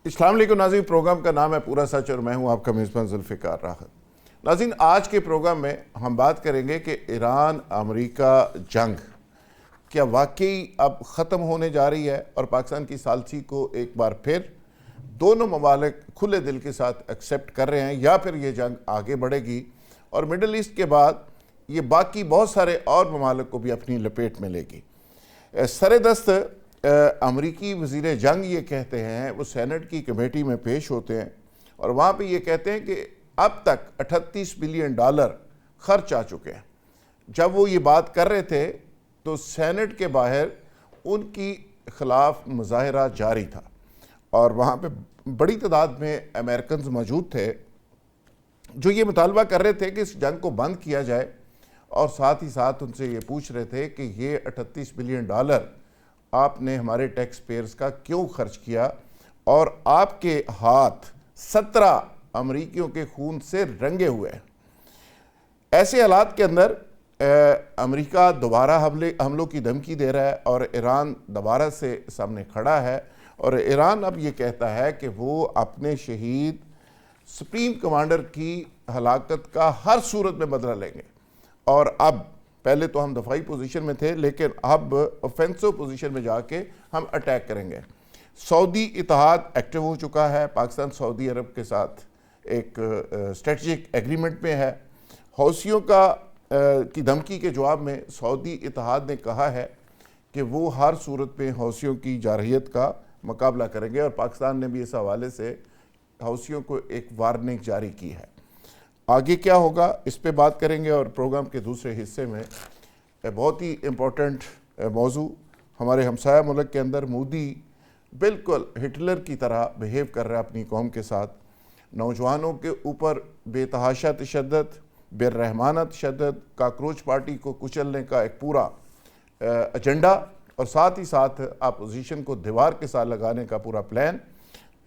السلام علیکم ناظرین، پروگرام کا نام ہے پورا سچ اور میں ہوں آپ کا میزبان ذوالفقار راحت۔ ناظرین، آج کے پروگرام میں ہم بات کریں گے کہ ایران امریکہ جنگ کیا واقعی اب ختم ہونے جا رہی ہے اور پاکستان کی ثالثی کو ایک بار پھر دونوں ممالک کھلے دل کے ساتھ ایکسیپٹ کر رہے ہیں، یا پھر یہ جنگ آگے بڑھے گی اور مڈل ایسٹ کے بعد یہ باقی بہت سارے اور ممالک کو بھی اپنی لپیٹ میں لے گی۔ سر دست امریکی وزیر جنگ یہ کہتے ہیں، وہ سینٹ کی کمیٹی میں پیش ہوتے ہیں اور وہاں پہ یہ کہتے ہیں کہ اب تک $38 بلین خرچ آ چکے ہیں۔ جب وہ یہ بات کر رہے تھے تو سینٹ کے باہر ان کی خلاف مظاہرہ جاری تھا اور وہاں پہ بڑی تعداد میں امریکنز موجود تھے جو یہ مطالبہ کر رہے تھے کہ اس جنگ کو بند کیا جائے، اور ساتھ ہی ساتھ ان سے یہ پوچھ رہے تھے کہ یہ $38 بلین آپ نے ہمارے ٹیکس پیئرز کا کیوں خرچ کیا، اور آپ کے ہاتھ 17 امریکیوں کے خون سے رنگے ہوئے ہیں۔ ایسے حالات کے اندر امریکہ دوبارہ حملوں کی دھمکی دے رہا ہے اور ایران دوبارہ سے سامنے کھڑا ہے، اور ایران اب یہ کہتا ہے کہ وہ اپنے شہید سپریم کمانڈر کی ہلاکت کا ہر صورت میں بدلہ لیں گے، اور اب پہلے تو ہم دفاعی پوزیشن میں تھے لیکن اب اوفینسو پوزیشن میں جا کے ہم اٹیک کریں گے۔ سعودی اتحاد ایکٹیو ہو چکا ہے، پاکستان سعودی عرب کے ساتھ ایک اسٹریٹجک ایگریمنٹ میں ہے۔ حوثیوں کی دھمکی کے جواب میں سعودی اتحاد نے کہا ہے کہ وہ ہر صورت میں حوثیوں کی جارحیت کا مقابلہ کریں گے، اور پاکستان نے بھی اس حوالے سے حوثیوں کو ایک وارننگ جاری کی ہے۔ آگے کیا ہوگا اس پہ بات کریں گے، اور پروگرام کے دوسرے حصے میں بہت ہی امپورٹنٹ موضوع، ہمارے ہمسایہ ملک کے اندر مودی بالکل ہٹلر کی طرح بیہیو کر رہا ہے اپنی قوم کے ساتھ، نوجوانوں کے اوپر بے تحاشا تشدد، بے رحمانہ تشدد، کاکروچ پارٹی کو کچلنے کا ایک پورا ایجنڈا، اور ساتھ ہی ساتھ اپوزیشن کو دیوار کے ساتھ لگانے کا پورا پلان۔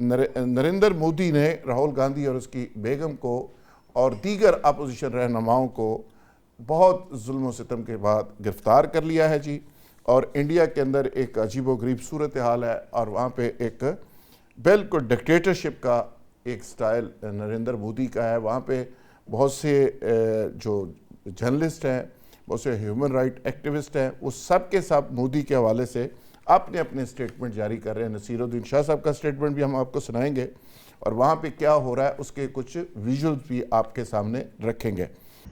نریندر مودی نے راہل گاندھی اور اس کی بیگم کو اور دیگر اپوزیشن رہنماؤں کو بہت ظلم و ستم کے بعد گرفتار کر لیا ہے جی، اور انڈیا کے اندر ایک عجیب و غریب صورتحال ہے، اور وہاں پہ ایک بالکل ڈکٹیٹرشپ کا ایک سٹائل نریندر مودی کا ہے۔ وہاں پہ بہت سے جو جرنلسٹ ہیں، بہت سے ہیومن رائٹ ایکٹیوسٹ ہیں، وہ سب کے سب مودی کے حوالے سے اپنے اسٹیٹمنٹ جاری کر رہے ہیں۔ نصیر الدین شاہ صاحب کا اسٹیٹمنٹ بھی ہم آپ کو سنائیں گے، اور وہاں پہ کیا ہو رہا ہے اس کے کچھ ویژولز بھی آپ کے سامنے رکھیں گے۔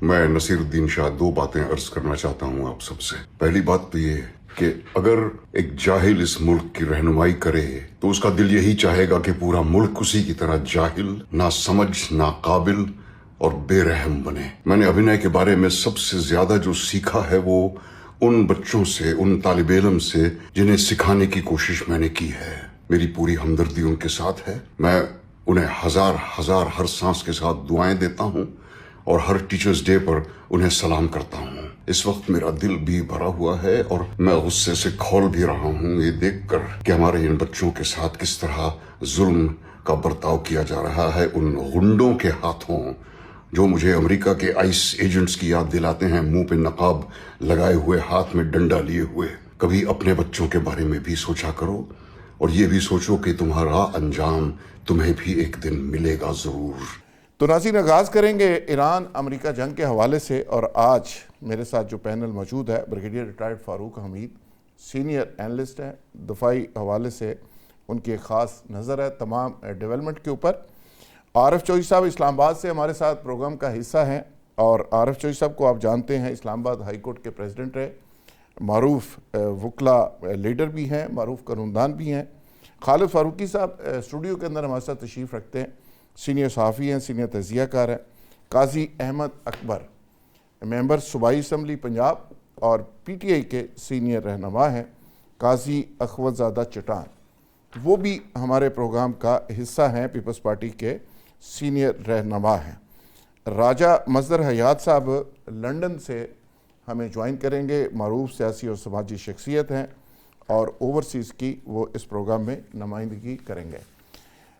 میں نصیر الدین شاہ دو باتیں عرض کرنا چاہتا ہوں آپ سب سے۔ پہلی بات تو یہ ہے کہ اگر ایک جاہل اس ملک کی رہنمائی کرے تو اس کا دل یہی چاہے گا کہ پورا ملک اسی کی طرح جاہل، ناسمجھ، ناقابل اور بے رحم بنے۔ میں نے ابھینے کے بارے میں سب سے زیادہ جو سیکھا ہے وہ ان بچوں سے، ان طالب علم سے جنہیں سکھانے کی کوشش میں نے کی ہے۔ میری پوری ہمدردی ان کے ساتھ ہے۔ میں انہیں ہزار ہر سانس کے ساتھ دعائیں دیتا ہوں اور ہر ٹیچرز ڈے پر انہیں سلام کرتا ہوں۔ اس وقت میرا دل بھی بھرا ہوا ہے اور میں غصے سے کھول بھی رہا ہوں یہ دیکھ کر کہ ہمارے ان بچوں کے ساتھ کس طرح ظلم کا برتاؤ کیا جا رہا ہے ان غنڈوں کے ہاتھوں، جو مجھے امریکہ کے آئس ایجنٹس کی یاد دلاتے ہیں، منہ پہ نقاب لگائے ہوئے، ہاتھ میں ڈنڈا لیے ہوئے۔ کبھی اپنے بچوں کے بارے میں بھی سوچا کرو، اور یہ بھی سوچو کہ تمہارا انجام تمہیں بھی ایک دن ملے گا ضرور۔ تو ناظرین، آغاز کریں گے ایران امریکہ جنگ کے حوالے سے، اور آج میرے ساتھ جو پینل موجود ہے، بریگیڈیئر ریٹائرڈ فاروق حمید سینئر اینالسٹ ہیں، دفاعی حوالے سے ان کی ایک خاص نظر ہے تمام ڈیولپمنٹ کے اوپر۔ عارف چوہدری صاحب اسلام آباد سے ہمارے ساتھ پروگرام کا حصہ ہیں، اور عارف چوہدری صاحب کو آپ جانتے ہیں، اسلام آباد ہائی کورٹ کے پریزیڈنٹ رہے، معروف وکلا لیڈر بھی ہیں، معروف قانوندان بھی ہیں۔ خالد فاروقی صاحب اسٹوڈیو کے اندر ہمارے ساتھ تشریف رکھتے ہیں، سینئر صحافی ہیں، سینئر تجزیہ کار ہیں۔ قاضی احمد اکبر ممبر صوبائی اسمبلی پنجاب اور پی ٹی آئی کے سینئر رہنما ہیں۔ قاضی اخوت زادہ چٹان وہ بھی ہمارے پروگرام کا حصہ ہیں، پیپلز پارٹی کے سینئر رہنما ہیں۔ راجہ مظہر حیات صاحب لنڈن سے ہمیں جوائن کریں گے، معروف سیاسی اور سماجی شخصیت ہیں، اور اوورسیز کی وہ اس پروگرام میں نمائندگی کریں گے۔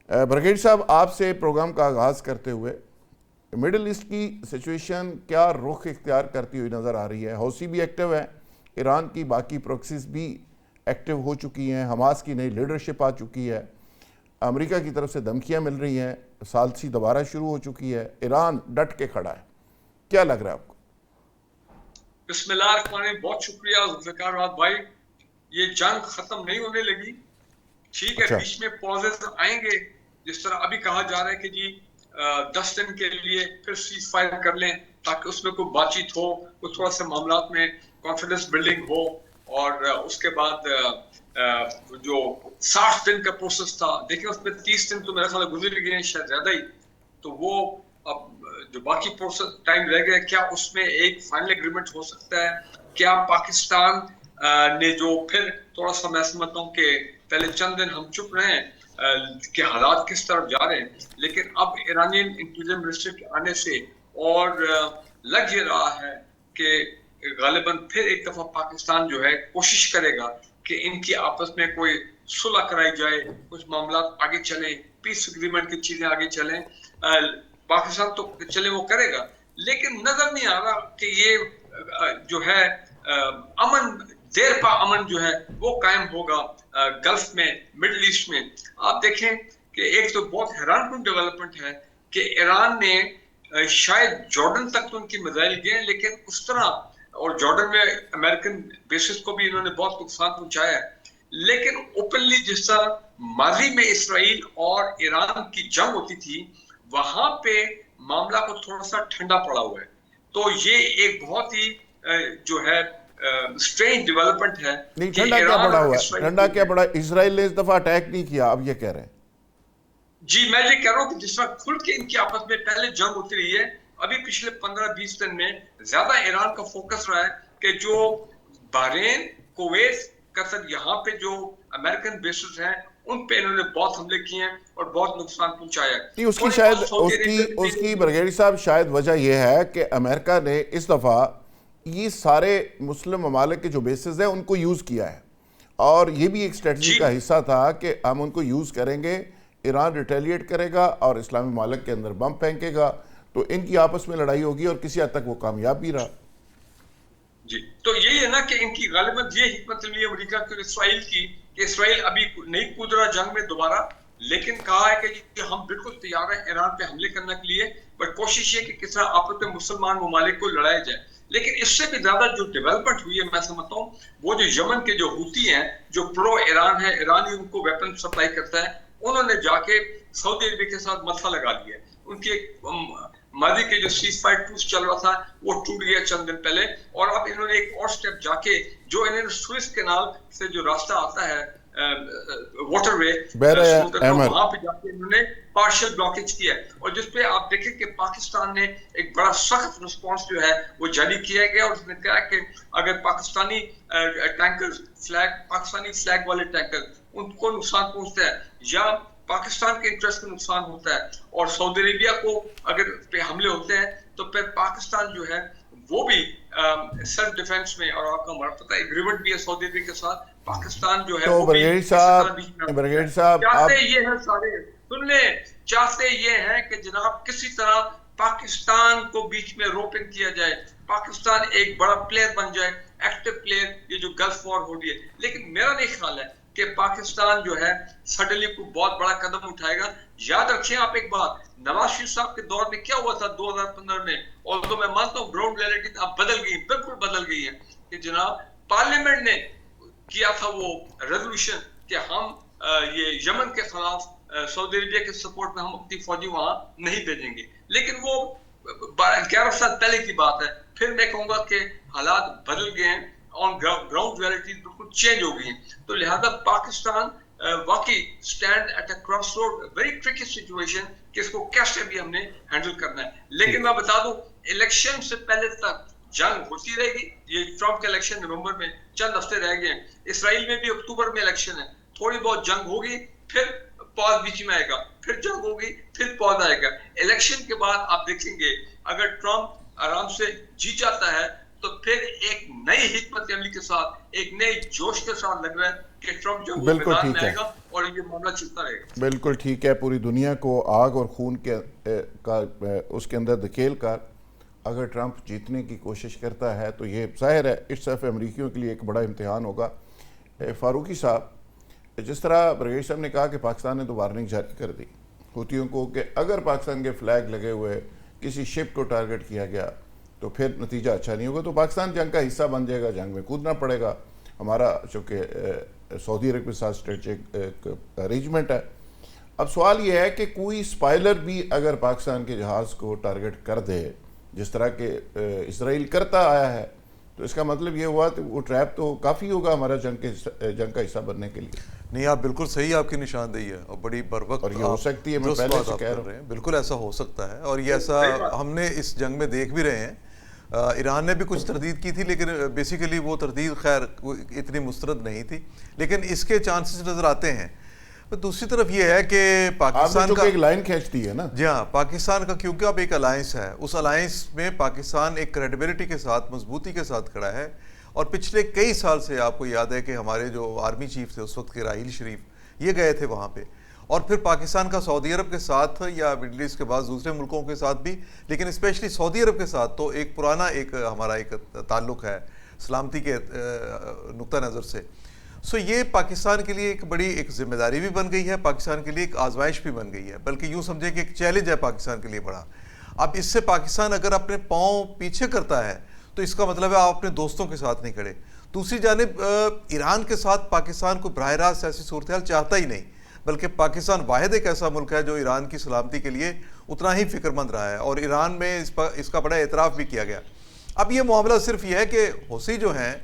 بریگیڈیئر صاحب، آپ سے پروگرام کا آغاز کرتے ہوئے، مڈل ایسٹ کی سچویشن کیا رخ اختیار کرتی ہوئی نظر آ رہی ہے؟ حوثی بھی ایکٹیو ہیں، ایران کی باقی پروکسیز بھی ایکٹیو ہو چکی ہیں، حماس کی نئی لیڈرشپ آ چکی ہے، امریکہ کی طرف سے دھمکیاں مل رہی ہیں, ثالثی دوبارہ شروع ہو چکی ہے, ایران ڈٹ کے کھڑا ہے, کیا لگ رہا ہے آپ کو؟ بسم اللہ الرحمن الرحیم. بہت شکریہ ذوالفقار راحت بھائی. یہ جنگ ختم نہیں ہونے لگی, ٹھیک ہے, بیچ میں پازز آئیں گے, جس طرح ابھی کہا جا رہا ہے کہ جی 10 دن کے لیے پھر سیز فائر کر لیں تاکہ اس میں کوئی بات چیت ہو, کوئی تھوڑا سا معاملات میں کانفیڈنس بلڈنگ ہو, اور اس کے بعد جو 60 دن کا پروسیس تھا, دیکھیں اس میں 30 دن تو میرا خیال گزر گئے ہیں, شاید زیادہ ہی, تو وہ اب جو باقی پروسیس ٹائم رہ گیا, کیا اس میں ایک فائنل اگریمنٹ ہو سکتا ہے؟ کیا پاکستان نے جو پھر تھوڑا سا میں سمجھتا ہوں کہ پہلے چند دن ہم چپ رہے ہیں کہ حالات کس طرف جا رہے ہیں, لیکن اب ایرانین انٹیریئر منسٹر کے آنے سے اور لگ یہ رہا ہے کہ غالباً پھر ایک دفعہ پاکستان جو ہے کوشش کرے گا کہ ان کی آپس میں کوئی صلح کرائی جائے, کچھ معاملات آگے چلیں, پیس اگریمنٹ کی چیزیں آگے چلیں. پاکستان تو چلے وہ کرے گا, لیکن نظر نہیں آ رہا کہ یہ جو ہے امن, دیر پا امن جو ہے وہ قائم ہوگا گلف میں, مڈل ایسٹ میں. آپ دیکھیں کہ ایک تو بہت حیران کن ڈیولپمنٹ ہے کہ ایران نے شاید جارڈن تک تو ان کی میزائل گئے, لیکن اس طرح, اور جارڈن میں امریکن بیسز کو بھی انہوں نے بہت نقصان پہنچایا ہے, لیکن اوپنلی جس طرح ماضی میں اسرائیل اور ایران کی جنگ ہوتی تھی وہاں پہ معاملہ کو تھوڑا سا ٹھنڈا پڑا ہوا ہے. تو یہ ایک بہت ہی جو ہے اسٹرینج ڈیولپمنٹ ہے. نہیں, ٹھنڈا کیا پڑا ہوا ہے, ٹھنڈا کیا پڑا, اسرائیل نے اس دفعہ اٹیک نہیں کیا, اب یہ کہہ رہے ہیں. جی میں یہ کہہ رہا ہوں کہ جس طرح کھل کے ان کی آپس میں پہلے جنگ ہوتی رہی ہے, ابھی پچھلے 15-20 دن میں زیادہ ایران کا فوکس رہا ہے کہ جو بحرین, کویت, قطر, یہاں پہ جو امریکن بیسز ہیں ان پہ انہوں نے بہت حملے کیے ہیں اور بہت نقصان پہنچایا ہے. اس کی شاید اس کی برگیڈی صاحب شاید وجہ یہ ہے کہ امریکہ نے اس دفعہ یہ سارے مسلم ممالک کے جو بیسز ہیں ان کو یوز کیا ہے, اور یہ بھی ایک اسٹریٹجی کا حصہ تھا کہ ہم ان کو یوز کریں گے, ایران ریٹیلیٹ کرے گا اور اسلامی ممالک کے اندر بم پھینکے گا, تو ان کی آپس میں لڑائی ہوگی, اور کسی حد تک وہ کامیاب بھی رہا. جی تو یہی ہے نا کہ ان کی غالباً یہ حکمت عملی امریکہ کی اسرائیل کی کہ اسرائیل ابھی نہیں کود رہا جنگ میں دوبارہ, لیکن کہا ہے کہ ہم بالکل تیار ہیں ایران پہ حملے کرنے کے لیے, بٹ کوشش یہ کہ کس طرح آپس میں مسلمان ممالک کو لڑایا جائے. لیکن اس سے بھی زیادہ جو ڈیولپمنٹ ہوئی ہے میں سمجھتا ہوں وہ جو یمن کے جو ہوتی ہیں جو پرو ایران ہے, ایران ہی ان کو ویپن سپلائی کرتا ہے, انہوں نے جا کے سعودی عربیہ کے ساتھ مسئلہ لگا دیا ہے. ان کی ایک ماضی کے جو سیز فائر ٹروس چل رہا تھا وہ ٹوٹ گیا چند دن پہلے, اور اب انہوں نے ایک اور سٹیپ جا کے جو انہوں نے سوئس کینال سے جو راستہ آتا ہے واٹر وے, وہاں پہ جا کے انہوں نے پارشل بلاکیج کیا ہے, اور جس پہ آپ دیکھیں کہ پاکستان نے ایک بڑا سخت رسپانس جو ہے وہ جاری کیا گیا, اور اس نے کہا کہ اگر پاکستانی ٹینکر پاکستانی فلیگ والے ٹینکر ان کو نقصان پہنچتا ہے یا پاکستان کے انٹرسٹ میں نقصان ہوتا ہے اور سعودی عربیہ کو اگر پہ حملے ہوتے ہیں تو پھر پاکستان جو ہے وہ بھی سیلف ڈیفنس میں, اور آپ کو ہمارا پتہ ہے ایگریمنٹ بھی ہے سعودی عربیہ کے ساتھ, پاکستان جو ہے وہ بھی چاہتے یہ ہیں سارے سننے چاہتے یہ ہیں کہ جناب کسی طرح پاکستان کو بیچ میں روپ ان کیا جائے, پاکستان ایک بڑا پلیئر بن جائے, ایکٹیو پلیئر, یہ جو گلف وار ہو رہی ہے. لیکن میرا نہیں خیال ہے کہ پاکستان جو ہے سڈنلی کو بہت بڑا قدم اٹھائے گا. یاد رکھیں آپ ایک بات, نواز شریف صاحب کے دور میں کیا ہوا تھا 2015 میں, اور تو میں مانتا ہوں گراؤنڈ ریئلٹی اب بدل گئی, بالکل بدل گئی ہے, کہ جناب پارلیمنٹ نے کیا تھا وہ ریزولوشن کہ ہم یہ یمن کے خلاف سعودی عربیہ کے سپورٹ میں ہم اپنی فوجی وہاں نہیں بھیجیں گے, لیکن وہ 11 سال پہلے کی بات ہے. پھر میں کہوں گا کہ حالات بدل گئے ہیں, آن گراؤنڈ ریئلٹی بالکل چینج ہو گئی ہیں, تو لہذا پاکستان واقعی stand at a cross road, very tricky situation کہ اس کو کیسے بھی ہم نے ہینڈل کرنا ہے. لیکن میں بتا دوں الیکشن سے پہلے تک جنگ ہوتی رہے گی. یہ ٹرمپ کا الیکشن نومبر میں چند ہفتے رہ گئے ہیں, اسرائیل میں بھی اکتوبر میں الیکشن ہے, تھوڑی بہت جنگ ہوگی, پھر پاز بیچ میں آئے گا, پھر جنگ ہوگی, پھر پاز آئے گا. الیکشن کے بعد آپ دیکھیں گے اگر ٹرمپ آرام سے جیت جاتا ہے تو پھر ایک نئی حکمت عملی کے ساتھ, ایک نئی جوش کے ساتھ لگ رہا ہے کہ ٹرمپ جو میدان میں آئے گا اور یہ معاملہ چلتا رہے گا. بالکل ٹھیک ہے, پوری دنیا کو آگ اور خون کے اس کے اندر دھکیل کر اگر ٹرمپ جیتنے کی کوشش کرتا ہے تو یہ ظاہر ہے اس صرف امریکیوں کے لیے ایک بڑا امتحان ہوگا. فاروقی صاحب, جس طرح برگیش صاحب نے کہا کہ پاکستان نے تو وارننگ جاری کر دی حوثیوں کو کہ اگر پاکستان کے فلیگ لگے ہوئے کسی شپ کو ٹارگٹ کیا گیا تو پھر نتیجہ اچھا نہیں ہوگا، تو پاکستان جنگ کا حصہ بن جائے گا، جنگ میں کودنا پڑے گا. ہمارا چونکہ سعودی عرب کے ساتھ اسٹریٹجک ارینجمنٹ ہے. اب سوال یہ ہے کہ کوئی اسپائلر بھی اگر پاکستان کے جہاز کو ٹارگٹ کر دے جس طرح کہ اسرائیل کرتا آیا ہے، تو اس کا مطلب یہ ہوا کہ وہ ٹریپ تو کافی ہوگا ہمارا جنگ کا حصہ بننے کے لیے. نہیں، آپ بالکل صحیح، آپ کی نشاندہی ہے اور بڑی بروقت، اور یہ ہو سکتی ہے، میں پہلے سے کہہ رہا ہوں بالکل ایسا ہو سکتا ہے. اور یہ ایسا ہم نے اس جنگ میں دیکھ بھی رہے ہیں. ایران نے بھی کچھ تردید کی تھی، لیکن بیسیکلی وہ تردید خیر اتنی مسترد نہیں تھی، لیکن اس کے چانسز نظر آتے ہیں. دوسری طرف یہ ہے کہ پاکستان کا ایک لائن کھینچتی ہے نا. جی ہاں، پاکستان کا کیونکہ اب ایک الائنس ہے، اس الائنس میں پاکستان ایک کریڈیبلٹی کے ساتھ، مضبوطی کے ساتھ کھڑا ہے. اور پچھلے کئی سال سے آپ کو یاد ہے کہ ہمارے جو آرمی چیف تھے اس وقت کے راحیل شریف، یہ گئے تھے وہاں پہ. اور پھر پاکستان کا سعودی عرب کے ساتھ یا مڈل ایسٹ کے بعض دوسرے ملکوں کے ساتھ بھی، لیکن اسپیشلی سعودی عرب کے ساتھ تو ایک پرانا ایک ہمارا ایک تعلق ہے سلامتی کے نقطہ نظر سے. سو یہ پاکستان کے لیے ایک بڑی ایک ذمہ داری بھی بن گئی ہے، پاکستان کے لیے ایک آزمائش بھی بن گئی ہے، بلکہ یوں سمجھے کہ ایک چیلنج ہے پاکستان کے لیے بڑا. اب اس سے پاکستان اگر اپنے پاؤں پیچھے کرتا ہے تو اس کا مطلب ہے آپ اپنے دوستوں کے ساتھ نہیں کھڑے. دوسری جانب ایران کے ساتھ پاکستان کو براہ راست ایسی صورتحال چاہتا ہی نہیں، بلکہ پاکستان واحد ایک ایسا ملک ہے جو ایران کی سلامتی کے لیے اتنا ہی فکر مند رہا ہے، اور ایران میں اس کا بڑا اعتراف بھی کیا گیا. اب یہ معاملہ صرف یہ ہے کہ حوثی جو ہیں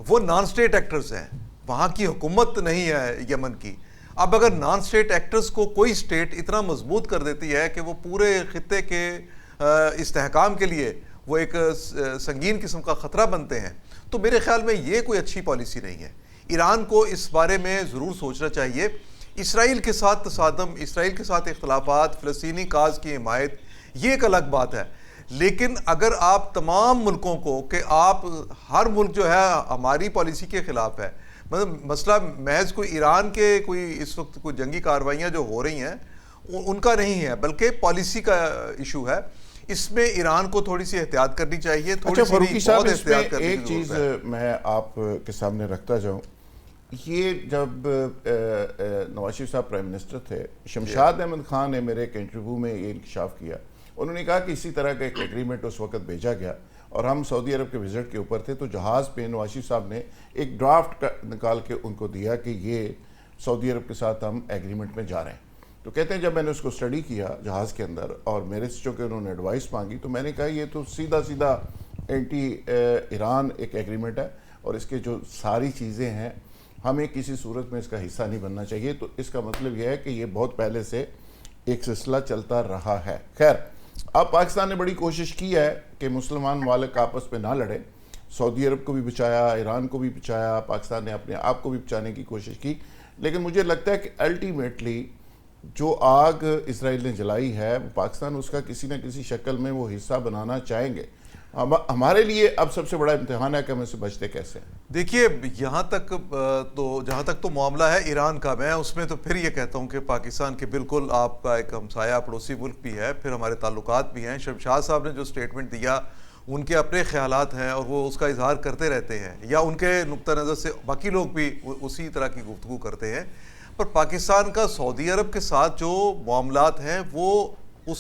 وہ نان اسٹیٹ ایکٹرز ہیں، وہاں کی حکومت نہیں ہے یمن کی. اب اگر نان اسٹیٹ ایکٹرز کو کوئی اسٹیٹ اتنا مضبوط کر دیتی ہے کہ وہ پورے خطے کے استحکام کے لیے وہ ایک سنگین قسم کا خطرہ بنتے ہیں، تو میرے خیال میں یہ کوئی اچھی پالیسی نہیں ہے. ایران کو اس بارے میں ضرور سوچنا چاہیے. اسرائیل کے ساتھ تصادم، اسرائیل کے ساتھ اختلافات، فلسطینی کاز کی حمایت، یہ ایک الگ بات ہے. لیکن اگر آپ تمام ملکوں کو کہ آپ ہر ملک جو ہے ہماری پالیسی کے خلاف ہے، مطلب مسئلہ محض کوئی ایران کے کوئی اس وقت کوئی جنگی کارروائیاں جو ہو رہی ہیں ان کا نہیں ہے، بلکہ پالیسی کا ایشو ہے. اس میں ایران کو تھوڑی سی احتیاط کرنی چاہیے. اچھا فاروقی صاحب، اس میں ایک چیز میں آپ کے سامنے رکھتا جاؤں. یہ جب نواز شریف صاحب پرائم منسٹر تھے، شمشاد احمد خان نے میرے ایک انٹرویو میں یہ انکشاف کیا. انہوں نے کہا کہ اسی طرح کا ایک ایگریمنٹ اس وقت بھیجا گیا اور ہم سعودی عرب کے وزٹ کے اوپر تھے، تو جہاز پہ نواز شریف صاحب نے ایک ڈرافٹ نکال کے ان کو دیا کہ یہ سعودی عرب کے ساتھ ہم ایگریمنٹ میں جا رہے ہیں. تو کہتے ہیں جب میں نے اس کو اسٹڈی کیا جہاز کے اندر اور میرے سے چونکہ انہوں نے ایڈوائس مانگی، تو میں نے کہا یہ تو سیدھا اینٹی ایران ایک ایگریمنٹ ہے اور اس کے جو ساری چیزیں ہیں ہمیں کسی صورت میں اس کا حصہ نہیں بننا چاہیے. تو اس کا مطلب یہ ہے کہ یہ بہت پہلے سے ایک سلسلہ چلتا رہا ہے. خیر، اب پاکستان نے بڑی کوشش کی ہے کہ مسلمان ممالک آپس میں نہ لڑے. سعودی عرب کو بھی بچایا، ایران کو بھی بچایا، پاکستان نے اپنے آپ کو بھی بچانے کی کوشش کی. لیکن مجھے لگتا ہے کہ الٹیمیٹلی جو آگ اسرائیل نے جلائی ہے پاکستان اس کا کسی نہ کسی شکل میں وہ حصہ بنانا چاہیں گے. ہمارے لیے اب سب سے بڑا امتحان ہے کہ ہم اس سے بچتے کیسے ہیں. دیکھیے، یہاں تک تو جہاں تک تو معاملہ ہے ایران کا، میں اس میں تو پھر یہ کہتا ہوں کہ پاکستان کے بالکل آپ کا ایک ہمسایہ پڑوسی ملک بھی ہے، پھر ہمارے تعلقات بھی ہیں. شمشاد صاحب نے جو سٹیٹمنٹ دیا ان کے اپنے خیالات ہیں اور وہ اس کا اظہار کرتے رہتے ہیں، یا ان کے نقطہ نظر سے باقی لوگ بھی اسی طرح کی گفتگو کرتے ہیں. پر پاکستان کا سعودی عرب کے ساتھ جو معاملات ہیں وہ اس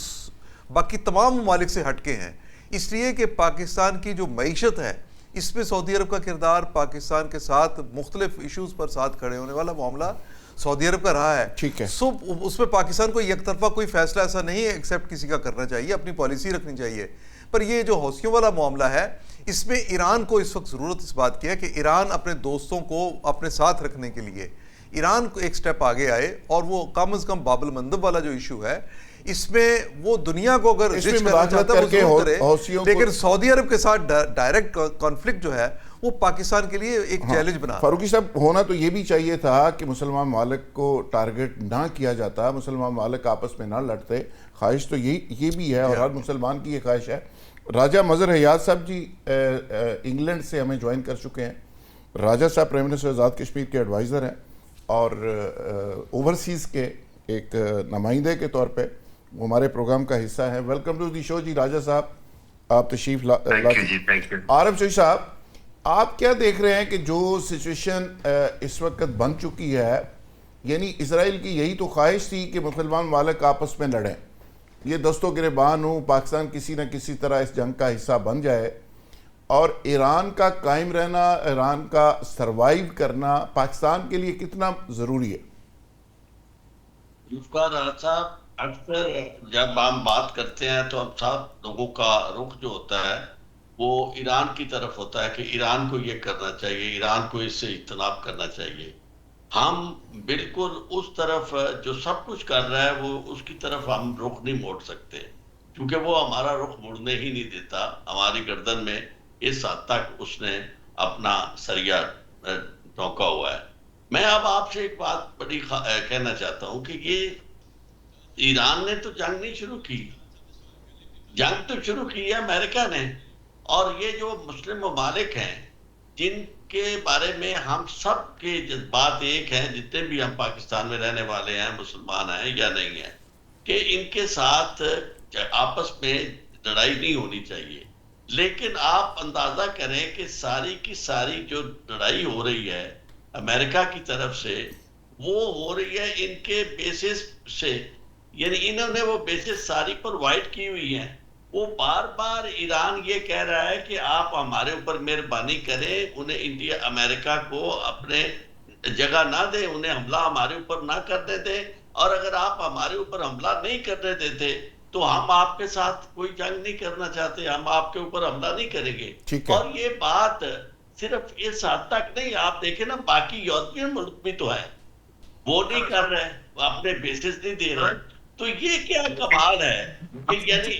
باقی تمام ممالک سے ہٹ کے ہیں، اس لیے کہ پاکستان کی جو معیشت ہے اس میں سعودی عرب کا کردار، پاکستان کے ساتھ مختلف ایشوز پر ساتھ کھڑے ہونے والا معاملہ سعودی عرب کا رہا ہے. ٹھیک ہے، سو اس میں پاکستان کو یک طرفہ کوئی فیصلہ ایسا نہیں ہے ایکسیپٹ کسی کا کرنا چاہیے، اپنی پالیسی رکھنی چاہیے. پر یہ جو حوثیوں والا معاملہ ہے اس میں ایران کو اس وقت ضرورت اس بات کی ہے کہ ایران اپنے دوستوں کو اپنے ساتھ رکھنے کے لیے ایران کو ایک سٹیپ آگے آئے، اور وہ کم از کم باب المندب والا جو ایشو ہے اس میں وہ دنیا کو اگر اس میں مداخلت کر کے حوثیوں کو، لیکن سعودی عرب کے ساتھ ڈائریکٹ کانفلکٹ جو ہے وہ پاکستان کے لیے ایک چیلنج بنا. فاروقی صاحب، ہونا تو یہ بھی چاہیے تھا کہ مسلمان ممالک کو ٹارگٹ نہ کیا جاتا، مسلمان ممالک آپس میں نہ لڑتے. خواہش تو یہ بھی ہے اور ہر مسلمان کی یہ خواہش ہے. راجہ مظہر حیات صاحب جی انگلینڈ سے ہمیں جوائن کر چکے ہیں. راجہ صاحب پرائم منسٹر آزاد کشمیر کے ایڈوائزر ہیں اور اوورسیز کے ایک نمائندے کے طور پہ وہ ہمارے پروگرام کا حصہ ہے. ویلکم ٹو دی شو جی راجہ صاحب، آپ تشریف عارف شوی صاحب، آپ کیا دیکھ رہے ہیں کہ جو سچویشن اس وقت بن چکی ہے یعنی اسرائیل کی یہی تو خواہش تھی کہ مسلمان ممالک آپس میں لڑیں, یہ دست و گریبان ہوں, پاکستان کسی نہ کسی طرح اس جنگ کا حصہ بن جائے, اور ایران کا قائم رہنا, ایران کا سروائیو کرنا پاکستان کے لیے کتنا ضروری ہے؟ ذوالفقار صاحب, اکثر جب ہم بات کرتے ہیں تو ہم سب لوگوں کا رخ جو ہوتا ہے وہ ایران کی طرف ہوتا ہے کہ ایران کو یہ کرنا چاہیے, ایران کو اس سے اجتناب کرنا چاہیے. ہم بالکل اس طرف جو سب کچھ کر رہا ہے وہ اس کی طرف ہم رخ نہیں موڑ سکتے, کیونکہ وہ ہمارا رخ مڑنے ہی نہیں دیتا. ہماری گردن میں اس حد تک اس نے اپنا سریا ٹھونکا ہوا ہے. میں اب آپ سے ایک بات بڑی کہنا چاہتا ہوں کہ یہ ایران نے تو جنگ نہیں شروع کی, جنگ تو شروع کی ہے امریکہ نے. اور یہ جو مسلم ممالک ہیں جن کے بارے میں ہم سب کے جذبات ایک ہیں, جتنے بھی ہم پاکستان میں رہنے والے ہیں, مسلمان ہیں یا نہیں ہیں, کہ ان کے ساتھ آپس میں لڑائی نہیں ہونی چاہیے. لیکن آپ اندازہ کریں کہ ساری کی ساری جو لڑائی ہو رہی ہے امریکہ کی طرف سے, وہ ہو رہی ہے ان کے بیسس سے, یعنی انہوں نے وہ بیسس ساری پرووائڈ کی ہوئی ہیں. وہ بار بار ایران یہ کہہ رہا ہے کہ آپ ہمارے اوپر مہربانی کریں, انہیں انڈیا امریکہ کو اپنے جگہ نہ دیں, انہیں حملہ ہمارے اوپر نہ کرنے دیں, اور اگر آپ ہمارے اوپر حملہ نہیں کرنے دیتے تو ہم آپ کے ساتھ کوئی جنگ نہیں کرنا چاہتے, ہم آپ کے اوپر حملہ نہیں کریں گے. اور یہ بات صرف اس حد تک نہیں, آپ دیکھیں نا باقی یورپین ملک بھی تو ہے, وہ نہیں کر رہے, وہ اپنے بیسس نہیں دے رہے. تو یہ کیا کمال ہے کہ یعنی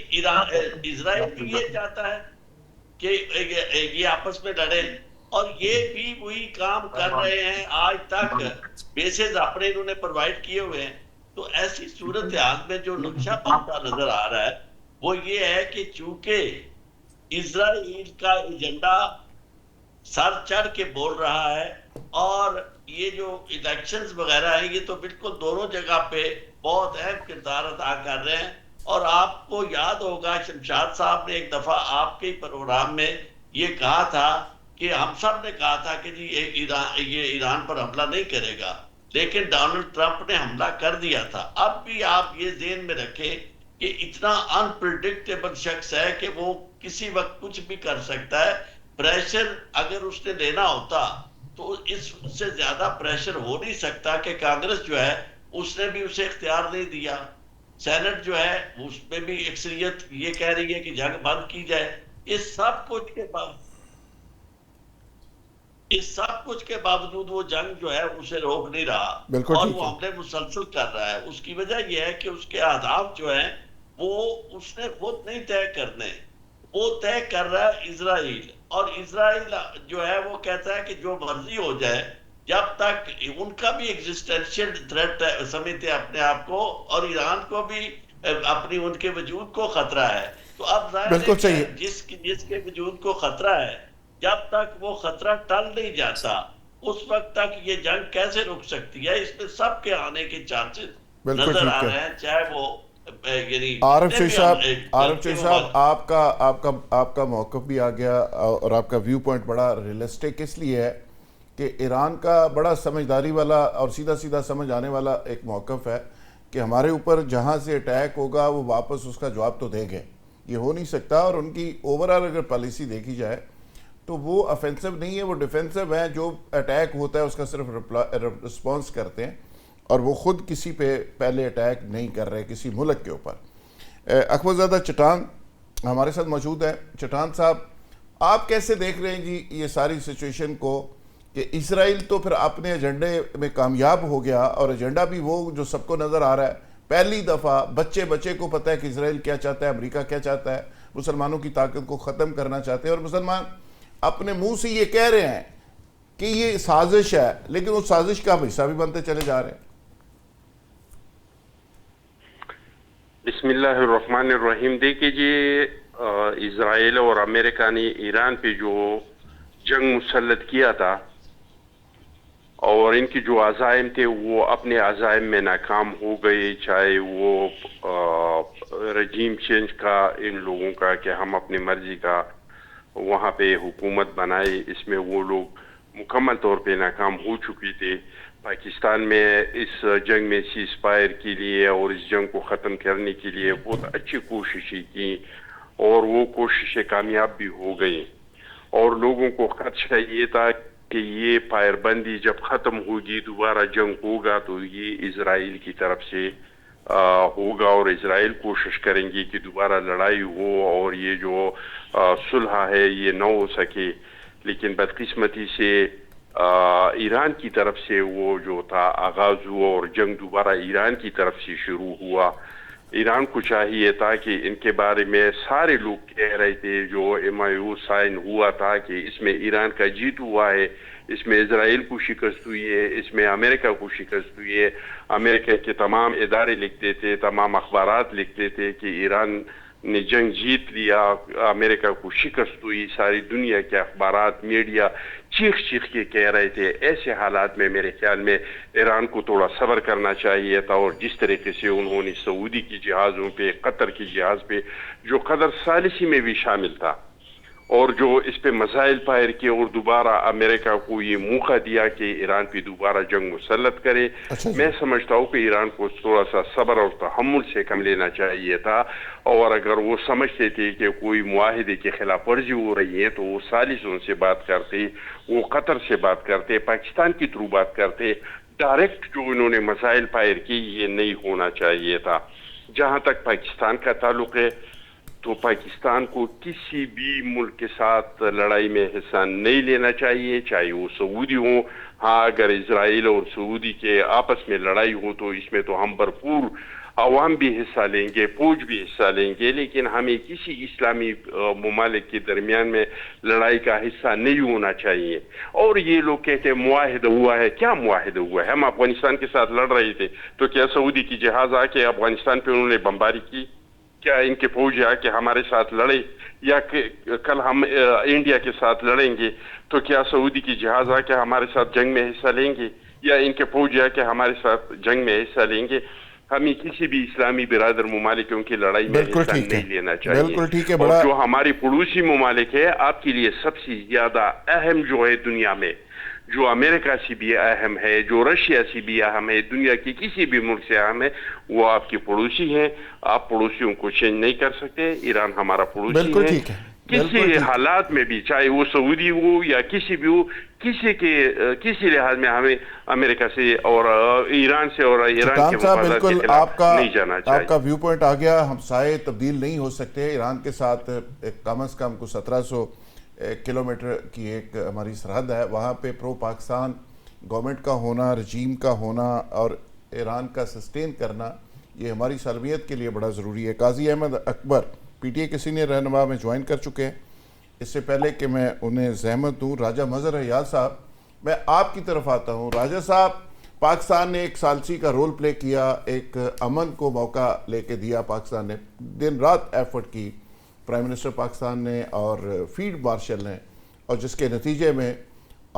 اسرائیل بھی یہ چاہتا ہے کہ یہ آپس میں لڑے, اور یہ بھی وہی کام کر رہے ہیں آج تک, بیسز اپنے انہوں نے پرووائڈ کیے ہوئے ہیں. تو ایسی صورتحال میں جو نقشہ بنتا نظر آ رہا ہے وہ یہ ہے کہ چونکہ اسرائیل کا ایجنڈا سر چڑھ کے بول رہا ہے, اور یہ جو الیکشنز وغیرہ ہیں یہ تو بالکل دونوں جگہ پہ بہت اہم کردار ادا کر رہے ہیں. اور آپ کو یاد ہوگا شمشاد صاحب نے ایک دفعہ آپ کے پروگرام میں یہ کہا تھا کہ ہم سب نے کہا تھا کہ جی یہ ایران پر حملہ نہیں کرے گا, لیکن ڈونلڈ ٹرمپ نے حملہ کر دیا تھا. اب بھی آپ یہ ذہن میں رکھیں کہ اتنا انپریڈکٹیبل شخص ہے کہ وہ کسی وقت کچھ بھی کر سکتا ہے. پریشر اگر اس نے لینا ہوتا تو اس سے زیادہ پریشر ہو نہیں سکتا کہ کانگریس جو ہے اس نے بھی اسے اختیار نہیں دیا, سینٹ جو ہے اس میں بھی اکثریت یہ کہہ رہی ہے کہ جنگ بند کی جائے. اس سب کچھ کے باوجود وہ جنگ جو ہے اسے روک نہیں رہا, اور وہ حملے مسلسل کر رہا ہے. اس کی وجہ یہ ہے کہ اس کے اہداف جو ہیں وہ اس نے خود نہیں طے کرنے, وہ طے کر رہا ہے اسرائیل. اور اسرائیل جو ہے وہ کہتا ہے کہ جو مرضی ہو جائے, جب تک ان کا بھی ایگزسٹینشیل تھریٹ سمجھتے ہیں اپنے آپ کو, اور ایران کو بھی اپنی ان کے وجود کو خطرہ ہے. تو اب ظاہر ہے جس کے وجود کو خطرہ ہے, جب تک وہ خطرہ ٹل نہیں جاتا اس وقت تک یہ جنگ کیسے رک سکتی ہے. اس میں سب کے آنے کے چانسز نظر آ رہے ہیں, چاہے وہ عارف شیخ صاحب آپ کا موقف بھی آ گیا, اور آپ کا ویو پوائنٹ بڑا ریئلسٹک اس لیے ہے کہ ایران کا بڑا سمجھداری والا اور سیدھا سیدھا سمجھ آنے والا ایک موقف ہے کہ ہمارے اوپر جہاں سے اٹیک ہوگا وہ واپس اس کا جواب تو دیں گے, یہ ہو نہیں سکتا. اور ان کی اوورآل اگر پالیسی دیکھی جائے تو وہ افینسو نہیں ہے, وہ ڈیفینسو ہیں. جو اٹیک ہوتا ہے اس کا صرف رسپانس کرتے ہیں, اور وہ خود کسی پہ پہلے اٹیک نہیں کر رہے کسی ملک کے اوپر. اکبر زادہ چٹان ہمارے ساتھ موجود ہیں. چٹان صاحب, آپ کیسے دیکھ رہے ہیں جی یہ ساری سچویشن کو کہ اسرائیل تو پھر اپنے ایجنڈے میں کامیاب ہو گیا, اور ایجنڈا بھی وہ جو سب کو نظر آ رہا ہے, پہلی دفعہ بچے کو پتہ ہے کہ اسرائیل کیا چاہتا ہے, امریکہ کیا چاہتا ہے, مسلمانوں کی طاقت کو ختم کرنا چاہتے ہیں, اور مسلمان اپنے منہ سے یہ کہہ رہے ہیں کہ یہ سازش ہے, لیکن اس سازش کا حصہ بھی بنتے چلے جا رہے ہیں. بسم اللہ الرحمن الرحیم. دیکھیے جی, اسرائیل اور امریکہ نے ایران پہ جو جنگ مسلط کیا تھا, اور ان کی جو عزائم تھے وہ اپنے عزائم میں ناکام ہو گئے, چاہے وہ رجیم چینج کا ان لوگوں کا کہ ہم اپنی مرضی کا وہاں پہ حکومت بنائے, اس میں وہ لوگ مکمل طور پہ ناکام ہو چکی تھے. پاکستان میں اس جنگ میں سیز فائر کے لیے اور اس جنگ کو ختم کرنے کے لیے بہت اچھی کوششیں کی اور وہ کوششیں کامیاب بھی ہو گئی، اور لوگوں کو خدشہ یہ تھا کہ یہ فائر بندی جب ختم ہوگی دوبارہ جنگ ہوگا تو یہ اسرائیل کی طرف سے ہوگا اور اسرائیل کوشش کریں گے کہ دوبارہ لڑائی ہو اور یہ جو صلح ہے یہ نہ ہو سکے، لیکن بدقسمتی سے ایران کی طرف سے وہ جو تھا آغاز ہوا اور جنگ دوبارہ ایران کی طرف سے شروع ہوا۔ ایران کو چاہیے تھا کہ ان کے بارے میں سارے لوگ کہہ رہے تھے جو MOU سائن ہوا تھا کہ اس میں ایران کا جیت ہوا ہے، اس میں اسرائیل کو شکست ہوئی ہے، اس میں امریکہ کو شکست ہوئی ہے۔ امریکہ کے تمام ادارے لکھتے تھے، تمام اخبارات لکھتے تھے کہ ایران نے جنگ جیت لیا، امریکہ کو شکست ہوئی، ساری دنیا کے اخبارات میڈیا چیخ چیخ کے کہہ رہے تھے۔ ایسے حالات میں میرے خیال میں ایران کو تھوڑا صبر کرنا چاہیے تھا، اور جس طریقے سے انہوں نے سعودی کی جہازوں پہ، قطر کی جہاز پہ جو قدر ثالثی میں بھی شامل تھا اور جو اس پہ مسائل فائر کیے اور دوبارہ امریکہ کو یہ موقع دیا کہ ایران پہ دوبارہ جنگ مسلط کرے، میں سمجھتا ہوں کہ ایران کو تھوڑا سا صبر اور تحمل سے کم لینا چاہیے تھا، اور اگر وہ سمجھتے تھے کہ کوئی معاہدے کی خلاف ورزی ہو رہی ہے تو وہ ثالثوں سے بات کرتے، وہ قطر سے بات کرتے، پاکستان کی تھرو بات کرتے۔ ڈائریکٹ جو انہوں نے مسائل فائر کی یہ نہیں ہونا چاہیے تھا۔ جہاں تک پاکستان کا تعلق ہے تو پاکستان کو کسی بھی ملک کے ساتھ لڑائی میں حصہ نہیں لینا چاہیے، چاہے وہ سعودی ہوں۔ ہاں، اگر اسرائیل اور سعودی کے آپس میں لڑائی ہو تو اس میں تو ہم بھرپور عوام بھی حصہ لیں گے، فوج بھی حصہ لیں گے، لیکن ہمیں کسی اسلامی ممالک کے درمیان میں لڑائی کا حصہ نہیں ہونا چاہیے۔ اور یہ لوگ کہتے ہیں معاہدہ ہوا ہے، کیا معاہدہ ہوا ہے؟ ہم افغانستان کے ساتھ لڑ رہے تھے تو کیا سعودی کی جہاز آ کے افغانستان پہ انہوں نے بمباری کی؟ کیا ان کے فوج آ کے ہمارے ساتھ لڑے؟ یا کہ کل ہم انڈیا کے ساتھ لڑیں گے تو کیا سعودی کی جہاز آ کے ہمارے ساتھ جنگ میں حصہ لیں گے؟ یا ان کے فوج آ کے ہمارے ساتھ جنگ میں حصہ لیں گے؟ ہمیں کسی بھی اسلامی برادر ممالکوں کی لڑائی میں حصہ نہیں لینا چاہیے۔ اور جو ہماری پڑوسی ممالک ہے آپ کے لیے سب سے زیادہ اہم جو ہے دنیا میں، جو امریکہ سے بھی اہم ہے، جو رشیا سے بھی اہم ہے، دنیا کی کسی بھی ملک سے اہم ہے، وہ آپ کے پڑوسی ہیں۔ آپ پڑوسیوں کو چینج نہیں کر سکتے۔ ایران ہمارا پڑوسی ہے، کسی حالات میں بھی، چاہے وہ سعودی ہو یا کسی بھی ہو، کسی لحاظ میں ہمیں امریکہ سے اور ایران سے اور ایران کے مفادات کے خلاف نہیں جانا چاہیے۔ آپ کا ویو پوائنٹ آ گیا۔ ہمسائے تبدیل نہیں ہو سکتے۔ ایران کے ساتھ کم از کم کو 1700 کلومیٹر کی ایک ہماری سرحد ہے، وہاں پہ پرو پاکستان گورنمنٹ کا ہونا، رجیم کا ہونا اور ایران کا سسٹین کرنا یہ ہماری سالمیت کے لیے بڑا ضروری ہے۔ قاضی احمد اکبر PTI کے سینئر رہنما میں جوائن کر چکے ہیں۔ اس سے پہلے کہ میں انہیں زحمت دوں، راجہ مظہر حیات صاحب، میں آپ کی طرف آتا ہوں۔ راجہ صاحب، پاکستان نے ایک ثالثی کا رول پلے کیا، ایک امن کو موقع لے کے دیا، پاکستان نے دن رات ایفرٹ کی، پرائم منسٹر پاکستان نے اور فیلڈ مارشل نے، اور جس کے نتیجے میں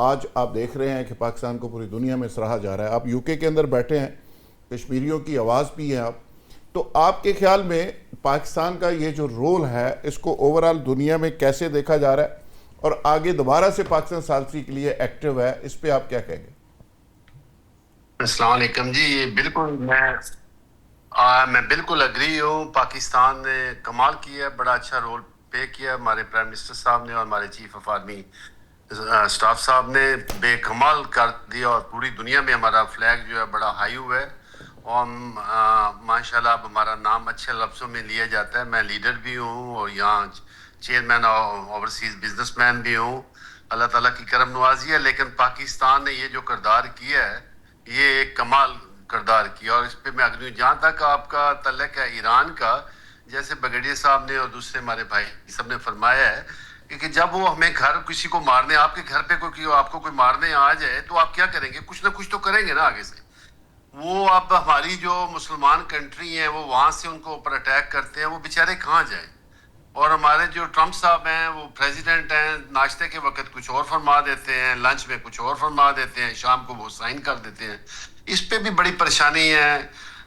آج آپ دیکھ رہے ہیں کہ پاکستان کو پوری دنیا میں سراہا جا رہا ہے۔ آپ UK کے اندر بیٹھے ہیں، کشمیریوں کی آواز بھی ہیں آپ، تو آپ کے خیال میں پاکستان کا یہ جو رول ہے اس کو اوورآل دنیا میں کیسے دیکھا جا رہا ہے، اور آگے دوبارہ سے پاکستان ثالثی کے لیے ایکٹیو ہے، اس پہ آپ کیا کہیں گے؟ السلام علیکم جی، بالکل میں بالکل اگری ہوں۔ پاکستان نے کمال کیا ہے، بڑا اچھا رول پلے کیا، ہمارے پرائم منسٹر صاحب نے اور ہمارے چیف آف آرمی اسٹاف صاحب نے بے کمال کر دیا، اور پوری دنیا میں ہمارا فلیگ جو ہے بڑا ہائی ہوا ہے، اور ماشاءاللہ اب ہمارا نام اچھے لفظوں میں لیا جاتا ہے۔ میں لیڈر بھی ہوں اور یہاں چیئرمین اوورسیز بزنس مین بھی ہوں۔ اللہ تعالیٰ کی کرم نوازی ہے، لیکن پاکستان نے یہ جو کردار کیا ہے یہ ایک کمال کردار کیا، اور اس پہ میں اگری ہوں۔ جہاں تک آپ کا تعلق ہے ایران کا، جیسے بگڑیہ صاحب نے اور دوسرے ہمارے بھائی سب نے فرمایا ہے کہ جب وہ ہمیں گھر کسی کو مارنے، آپ کے گھر پہ آپ کو کوئی مارنے آ جائے تو آپ کیا کریں گے؟ کچھ نہ کچھ تو کریں گے نا آگے سے۔ وہ اب ہماری جو مسلمان کنٹری ہیں وہ وہاں سے ان کو اوپر اٹیک کرتے ہیں، وہ بیچارے کہاں جائیں؟ اور ہمارے جو ٹرمپ صاحب ہیں وہ پریزیڈنٹ ہیں، ناشتے کے وقت کچھ اور فرما دیتے ہیں، لنچ میں کچھ اور فرما دیتے ہیں، شام کو وہ سائن کر دیتے ہیں۔ اس پہ بھی بڑی پریشانی ہے۔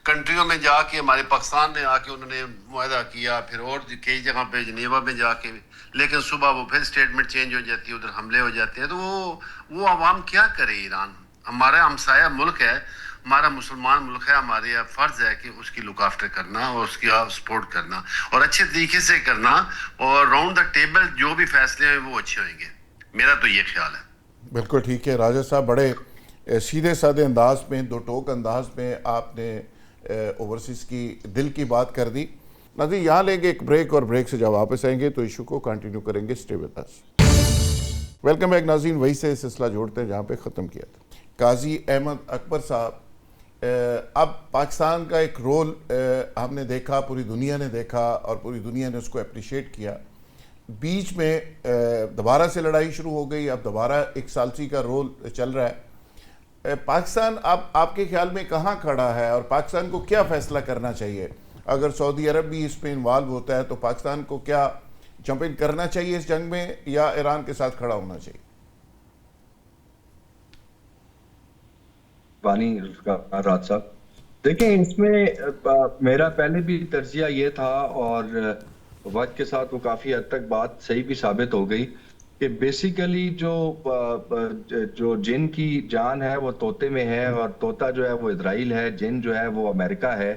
کنٹریوں میں جا کے، ہمارے پاکستان میں آ کے انہوں نے معاہدہ کیا، پھر اور کئی جگہ پہ جنیوا میں جا کے، لیکن صبح وہ پھر سٹیٹمنٹ چینج ہو جاتی ہے، ادھر حملے ہو جاتے ہیں۔ تو وہ عوام کیا کرے ایران؟ ہمارا ہمسایہ ملک ہے, ہمارا مسلمان ملک ہے, ہمارے فرض ہے کہ اس کی لک آفٹر کرنا اور اس کی سپورٹ کرنا اور اچھے طریقے سے کرنا, اور راؤنڈ دا ٹیبل جو بھی فیصلے ہیں وہ اچھے ہوئیں گے. میرا تو یہ خیال ہے. بالکل ٹھیک ہے راجہ صاحب, بڑے سیدھے سادے انداز میں, دو ٹوک انداز میں آپ نے اوورسیز کی دل کی بات کر دی. ناظرین یہاں لیں گے ایک بریک, اور بریک سے جب واپس آئیں گے تو ایشو کو کنٹینیو کریں گے. Stay with us. Welcome back ناظرین, وہی سے سلسلہ جوڑتے ہیں جہاں پہ ختم کیا تھا. قاضی احمد اکبر صاحب, اب پاکستان کا ایک رول ہم نے دیکھا, پوری دنیا نے دیکھا اور پوری دنیا نے اس کو اپریشیٹ کیا. بیچ میں دوبارہ سے لڑائی شروع ہو گئی, اب دوبارہ ایک ثالثی کا رول چل رہا ہے. پاکستان اب آپ کے خیال میں کہاں کھڑا ہے, اور پاکستان کو کیا فیصلہ کرنا چاہیے؟ اگر سعودی عرب بھی اس میں انوالو ہوتا ہے تو پاکستان کو کیا جمپ ان کرنا چاہیے اس جنگ میں, یا ایران کے ساتھ کھڑا ہونا چاہیے؟ پانی رات صاحب دیکھیں, اس میں میرا پہلے بھی تجزیہ یہ تھا, اور وقت کے ساتھ وہ کافی حد تک بات صحیح بھی ثابت ہو گئی, کہ بیسیکلی جو جن کی جان ہے وہ طوطے میں ہے, اور طوطا جو ہے وہ اسرائیل ہے, جن جو ہے وہ امریکہ ہے.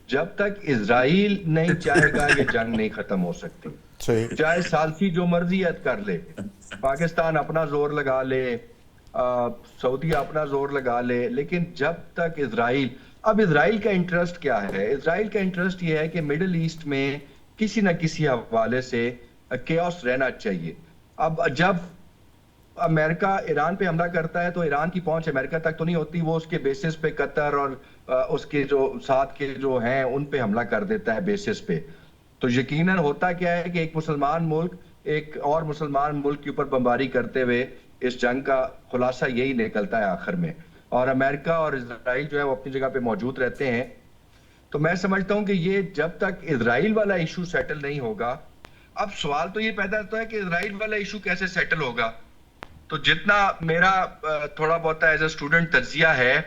جب تک اسرائیل نہیں چاہے گا یہ جنگ نہیں ختم ہو سکتی, چاہے ثالثی جو مرضی کر لے, پاکستان اپنا زور لگا لے, سعودی اپنا زور لگا لے, لیکن جب تک اب اسرائیل کا انٹرسٹ کیا ہے؟ اسرائیل کا انٹرسٹ یہ ہے کہ مڈل ایسٹ میں کسی نہ کسی حوالے سے کیوس رہنا چاہیے. اب جب امریکہ ایران پہ حملہ کرتا ہے تو ایران کی پہنچ امریکہ تک تو نہیں ہوتی, وہ اس کے بیسس پہ قطر اور اس کے جو ساتھ کے جو ہیں ان پہ حملہ کر دیتا ہے بیسس پہ. تو یقیناً ہوتا کیا ہے کہ ایک مسلمان ملک ایک اور مسلمان ملک کے اوپر بمباری کرتے ہوئے اس جنگ کا خلاصہ یہی نکلتا ہے آخر میں, اور امریکہ اور اسرائیل جو ہے وہ اپنی جگہ پہ موجود رہتے ہیں. تو میں سمجھتا ہوں کہ یہ جب تک اسرائیل والا ایشو سیٹل نہیں ہوگا, اب سوال تو یہ پیدا ہوتا ہے کہ اسرائیل والا ایشو کیسے سیٹل ہوگا. تو جتنا میرا تھوڑا بہت ایز اے اسٹوڈنٹ تجزیہ ہے,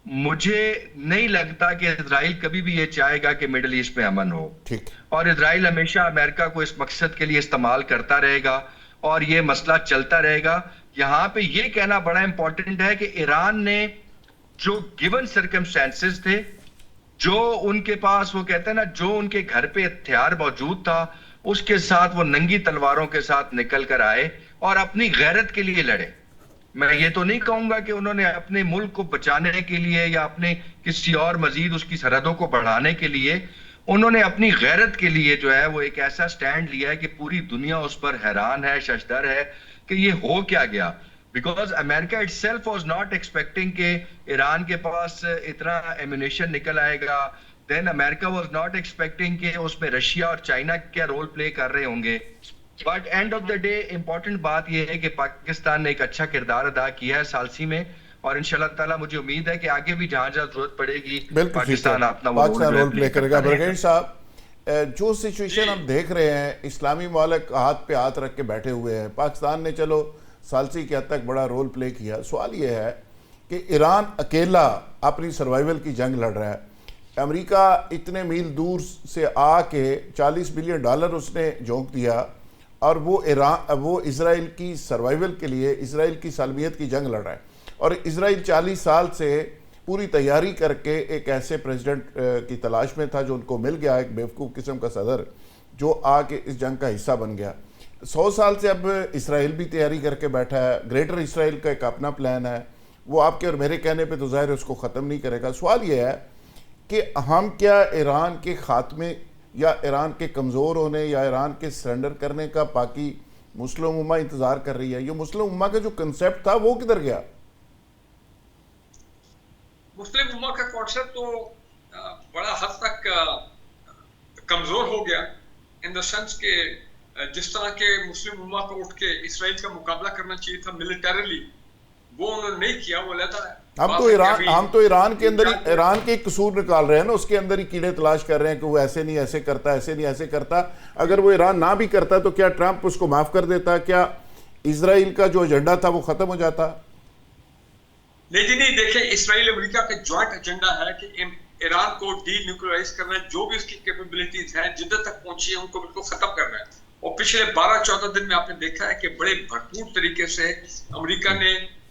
مجھے نہیں لگتا کہ اسرائیل کبھی بھی یہ چاہے گا کہ مڈل ایسٹ میں امن ہو, اور اسرائیل ہمیشہ امریکہ کو اس مقصد کے لیے استعمال کرتا رہے گا, اور یہ مسئلہ چلتا رہے گا. یہاں پہ یہ کہنا بڑا امپورٹنٹ ہے کہ ایران نے جو گیون سرکمسٹانسز تھے, جو ان کے پاس وہ کہتے ہیں نا, جو ان کے گھر پہ ہتھیار موجود تھا, اس کے ساتھ وہ ننگی تلواروں کے ساتھ نکل کر آئے اور اپنی غیرت کے لیے لڑے. میں یہ تو نہیں کہوں گا کہ انہوں نے اپنے ملک کو بچانے کے لیے یا اپنے کسی اور مزید اس کی سرحدوں کو بڑھانے کے لیے, انہوں نے اپنی غیرت کے لیے جو ہے وہ ایک ایسا سٹینڈ لیا ہے کہ پوری دنیا اس پر حیران ہے, ششدر ہے کہ یہ ہو کیا گیا. Because America itself was not expecting کہ ایران کے پاس اتنا ایمونیشن نکل آئے گا. دین امریکہ واز ناٹ ایکسپیکٹنگ کہ اس میں رشیا اور چائنا کیا رول پلے کر رہے ہوں گے. But and of the day important بات یہ ہے کہ پاکستان نے ایک اچھا کردار ادا کیا ہے ثالثی میں, اور انشاءاللہ تعالیٰ مجھے امید ہے کہ آگے بھی جہاں جہاں ضرورت پڑے گی پاکستان اپنا رول پلے کرے گا. برگیڈ صاحب, جو سچویشن ہم دیکھ رہے ہیں, اسلامی ممالک ہاتھ پہ ہاتھ رکھ کے بیٹھے ہوئے ہیں. پاکستان نے چلو ثالثی کی حد تک بڑا رول پلے کیا. سوال یہ ہے کہ ایران اکیلا اپنی سروائیول کی جنگ لڑ رہا ہے. امریکہ اتنے میل دور سے آ کے $40 بلین اس نے جھونک دیا, اور وہ اسرائیل کی سروائیول کے لیے, اسرائیل کی سالمیت کی جنگ لڑ رہا ہے. اور اسرائیل 40 سال سے پوری تیاری کر کے ایک ایسے پریزیڈنٹ کی تلاش میں تھا جو ان کو مل گیا, ایک بیوقوف قسم کا صدر جو آ کے اس جنگ کا حصہ بن گیا. 100 سال سے اب اسرائیل بھی تیاری کر کے بیٹھا ہے. گریٹر اسرائیل کا ایک اپنا پلان ہے, وہ آپ کے اور میرے کہنے پہ تو ظاہر اس کو ختم نہیں کرے گا. سوال یہ ہے کہ ہم کیا ایران کے خاتمے یا ایران کے کمزور ہونے یا ایران کے سرنڈر کرنے کا باقی مسلم امہ انتظار کر رہی ہے؟ یہ مسلم امہ کا جو کنسیپٹ تھا وہ کدھر گیا؟ مسلم امہ کا کانسیپٹ تو بڑا حد تک کمزور ہو گیا, ان دا سینس کہ جس طرح کے مسلم امہ کو اٹھ کے اسرائیل کا مقابلہ کرنا چاہیے تھا ملیٹریلی, وہ انہوں نے نہیں کیا. وہ لیتا ہے ہم تو ایران کے اندر ایران کے قصور نکال رہے ہیں نا, اس کے اندر ہی کیڑے تلاش کر رہے ہیں کہ وہ ایسے نہیں ایسے کرتا, ایسے نہیں ایسے کرتا. اگر وہ ایران نہ بھی کرتا تو کیا ٹرمپ اس کو معاف کر دیتا؟ کیا اسرائیل کا جو ایجنڈا تھا وہ ختم ہو جاتا؟ نہیں جی نہیں, دیکھیں اسرائیل امریکہ کا جوائنٹ ایجنڈا ہے کہ ایران کو ڈی نیوکلرائز کرنا ہے. جو بھی اس کی کیپیبلٹیز ہیں جدت تک پہنچی ہے ان کو بالکل ختم کرنا ہے. اور پچھلے 12-14 دن میں آپ نے دیکھا ہے کہ بڑے بھرپور طریقے سے امریکہ نے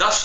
$10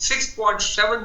$6.7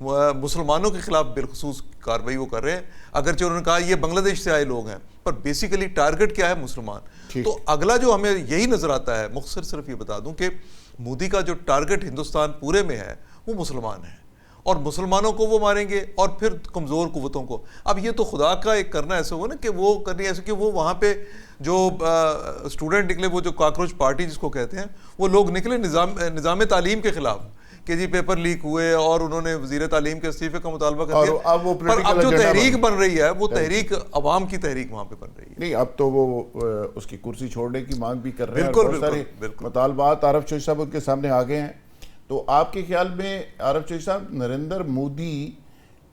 مسلمانوں کے خلاف بالخصوص کارروائی وہ کر رہے ہیں، اگرچہ انہوں نے کہا یہ بنگلہ دیش سے آئے لوگ ہیں، پر بیسیکلی ٹارگٹ کیا ہے مسلمان۔ تو اگلا جو ہمیں یہی نظر آتا ہے، مختصر صرف یہ بتا دوں کہ مودی کا جو ٹارگٹ ہندوستان پورے میں ہے وہ مسلمان ہیں، اور مسلمانوں کو وہ ماریں گے اور پھر کمزور قوتوں کو۔ اب یہ تو خدا کا ایک کرنا ایسا ہوا نا کہ وہ کرنی ایسے کہ وہ وہاں پہ جو اسٹوڈنٹ نکلے، وہ جو کاکروچ پارٹی جس کو کہتے ہیں، وہ لوگ نکلے نظام تعلیم کے خلاف کہ جی پیپر لیک ہوئے اور انہوں نے وزیر تعلیم کے استعفے کا مطالبہ کر دیا، پر اب جو تحریک بن رہی ہے وہ تحریک عوام کی تحریک وہاں پہ بن رہی ہے۔ نہیں، اب تو وہ اس کی کرسی چھوڑنے کی مانگ بھی کر رہے ہیں، بہت سارے مطالبات عارف چوہدری صاحب ان کے سامنے آ گئے ہیں۔ تو آپ کے خیال میں عارف چوہدری صاحب، نریندر مودی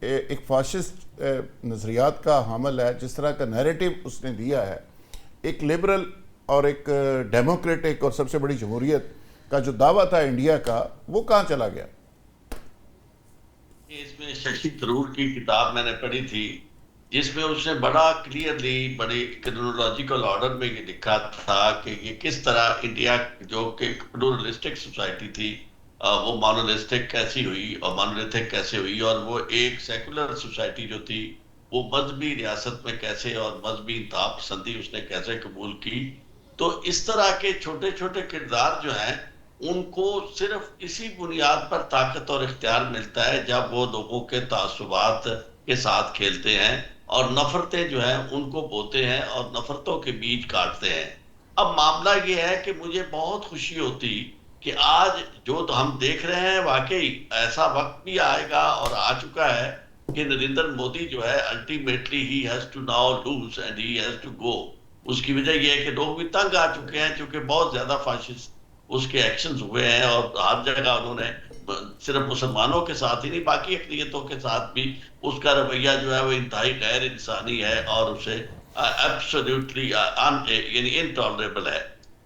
ایک فاشسٹ نظریات کا حامل ہے، جس طرح کا نیریٹو اس نے دیا ہے، ایک لبرل اور ایک ڈیموکریٹک اور سب سے بڑی جمہوریت کا جو دعویٰ تھا انڈیا کا، وہ کہاں چلا گیا؟ اس میں ششی تھرور کی کتاب میں نے پڑھی تھی، جس میں اس نے بڑا کلیئرلی بڑی کرونالوجیکل آرڈر میں یہ لکھا تھا کہ یہ کس طرح انڈیا جو کہ پلورلسٹک سوسائٹی تھی وہ مونولسٹک کیسی ہوئی اور مونولیتھک کیسے ہوئی، اور وہ ایک سیکولر سوسائٹی جو تھی وہ مذہبی ریاست میں کیسے اور مذہبی انتہا پسندی اس نے کیسے قبول کی۔ تو اس طرح کے چھوٹے چھوٹے کردار جو ہیں ان کو صرف اسی بنیاد پر طاقت اور اختیار ملتا ہے جب وہ لوگوں کے تعصبات کے ساتھ کھیلتے ہیں اور نفرتیں جو ہیں ان کو بوتے ہیں اور نفرتوں کے بیج کاٹتے ہیں۔ اب معاملہ یہ ہے کہ مجھے بہت خوشی ہوتی کہ آج جو ہم دیکھ رہے ہیں، واقعی ایسا وقت بھی آئے گا اور آ چکا ہے کہ نریندر مودی جو ہے ultimately he has to now lose and he has to go. اس کی وجہ یہ ہے کہ لوگ بھی تنگ آ چکے ہیں، چونکہ بہت زیادہ فاشسٹ اس کے ایکشنز ہوئے ہیں، اور ہر جگہ انہوں نے صرف مسلمانوں کے ساتھ ہی نہیں باقی اقلیتوں کے ساتھ بھی اس کا رویہ جو ہے وہ انتہائی غیر انسانی ہے اور اسے ایبسولوٹلی یعنی انٹالریبل ہے۔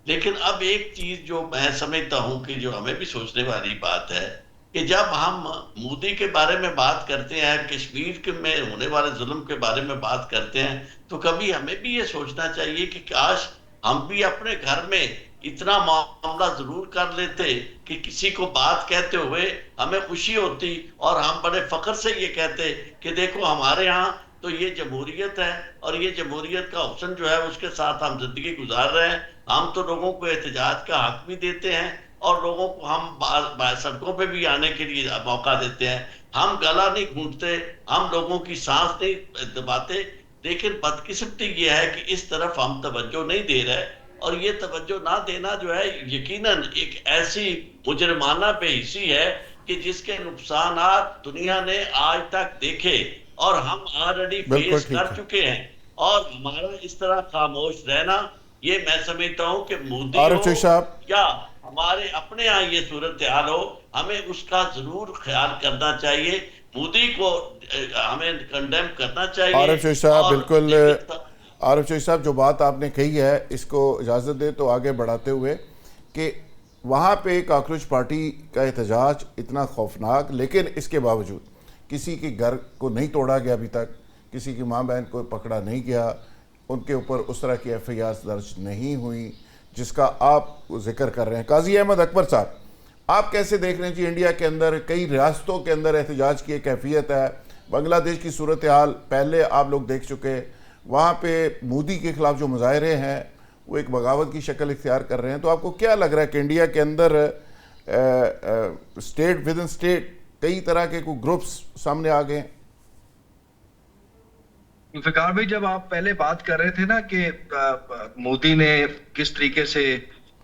لیکن اب ایک چیز جو میں سمجھتا ہوں کہ جو ہمیں بھی سوچنے والی بات ہے کہ جب ہم مودی کے بارے میں بات کرتے ہیں، کشمیر میں ہونے والے ظلم کے بارے میں بات کرتے ہیں، تو کبھی ہمیں بھی یہ سوچنا چاہیے کہ کاش ہم بھی اپنے گھر میں اتنا معاملہ ضرور کر لیتے کہ کسی کو بات کہتے ہوئے ہمیں خوشی ہوتی اور ہم بڑے فخر سے یہ کہتے کہ دیکھو ہمارے ہاں تو یہ جمہوریت ہے، اور یہ جمہوریت کا حسن جو ہے اس کے ساتھ ہم زندگی گزار رہے ہیں۔ ہم تو لوگوں کو احتجاج کا حق بھی دیتے ہیں اور لوگوں کو ہم سڑکوں پہ بھی آنے کے لیے موقع دیتے ہیں، ہم گلا نہیں گھونٹتے، ہم لوگوں کی سانس نہیں دباتے۔ لیکن بدقسمتی یہ ہے کہ اس طرف ہم توجہ نہیں دے رہے، اور یہ توجہ نہ دینا جو ہے یقیناً ایک ایسی مجرمانہ بے حسی ہے کہ جس کے نقصانات دنیا نے آج تک دیکھے اور ہم آلریڈی فیس کر چکے ہیں، اور ہمارا اس طرح خاموش رہنا، یہ میں سمجھتا ہوں کہ مودی ہو یا ہمارے اپنے ہاں یہ صورتحال ہو، ہمیں اس کا ضرور خیال کرنا چاہیے۔ مودی کو ہمیں کنڈیم کرنا چاہیے۔ عارف چوہدری صاحب، بالکل عارف چوہدری صاحب، جو بات آپ نے کہی ہے اس کو اجازت دے تو آگے بڑھاتے ہوئے کہ وہاں پہ کاکروچ پارٹی کا احتجاج اتنا خوفناک، لیکن اس کے باوجود کسی کے گھر کو نہیں توڑا گیا ابھی تک، کسی کی ماں بہن کو پکڑا نہیں گیا، ان کے اوپر اس طرح کی ایف آئی آر درج نہیں ہوئی جس کا آپ ذکر کر رہے ہیں۔ قاضی احمد اکبر صاحب، آپ کیسے دیکھ رہے ہیں جی؟ انڈیا کے اندر کئی ریاستوں کے اندر احتجاج کی ایک کیفیت ہے، بنگلہ دیش کی صورتحال پہلے آپ لوگ دیکھ چکے، وہاں پہ مودی کے خلاف جو مظاہرے ہیں وہ ایک بغاوت کی شکل اختیار کر رہے ہیں۔ تو آپ کو کیا لگ رہا ہے کہ انڈیا کے another state with in state کئی طرح کے کوئی گروپس سامنے آ گئے ہیں؟ ذوالفقار بھائی، جب آپ پہلے بات کر رہے تھے نا کہ مودی نے کس طریقے سے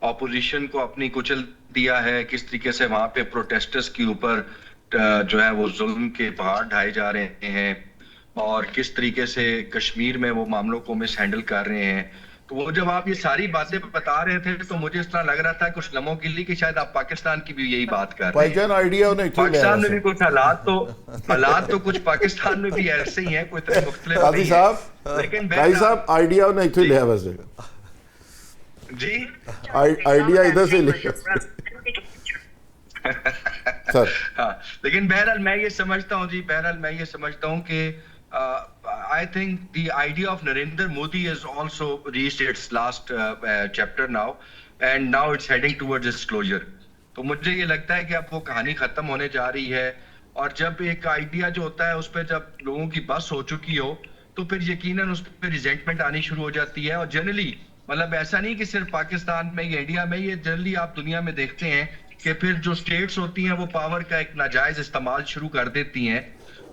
اپوزیشن کو اپنی کچل دیا ہے، کس طریقے سے وہاں پہ پروٹیسٹرز کے اوپر جو ہے وہ ظلم کے پہاڑ ڈھائے جا رہے ہیں، اور کس طریقے سے کشمیر میں وہ معاملوں کو مس ہینڈل کر رہے ہیں، تو وہ جب آپ یہ ساری باتیں بتا رہے تھے تو مجھے اس طرح لگ رہا تھا کچھ لمحوں کے لیے کہ شاید آپ پاکستان کی بھی یہی بات کر رہے ہیں۔ پاکستان میں بھی کچھ حالات تو کچھ پاکستان میں بھی ایسے ہی ہیں، کوئی طرح مختلف قاضی صاحب، لیکن قاضی صاحب آئیڈیا انہیں اتھو لیا ویسے جی آئیڈیا ادھر سے لیا ہاں، لیکن بہرحال میں یہ سمجھتا ہوں کہ I think the idea of Narendra Modi has also reached its last chapter now, and now it's heading towards its closure. تو مجھے یہ لگتا ہے کہ اب وہ کہانی ختم ہونے جا رہی ہے، اور جب ایک آئیڈیا جو ہوتا ہے اس پہ جب لوگوں کی بس ہو چکی ہو تو پھر یقیناً اس پہ ریزنٹمنٹ آنی شروع ہو جاتی ہے. اور جنرلی مطلب ایسا نہیں کہ صرف پاکستان میں یا انڈیا میں, یہ جنرلی آپ دنیا میں دیکھتے ہیں کہ پھر جو سٹیٹس ہوتی ہیں وہ پاور کا ایک ناجائز استعمال شروع کر دیتی ہیں.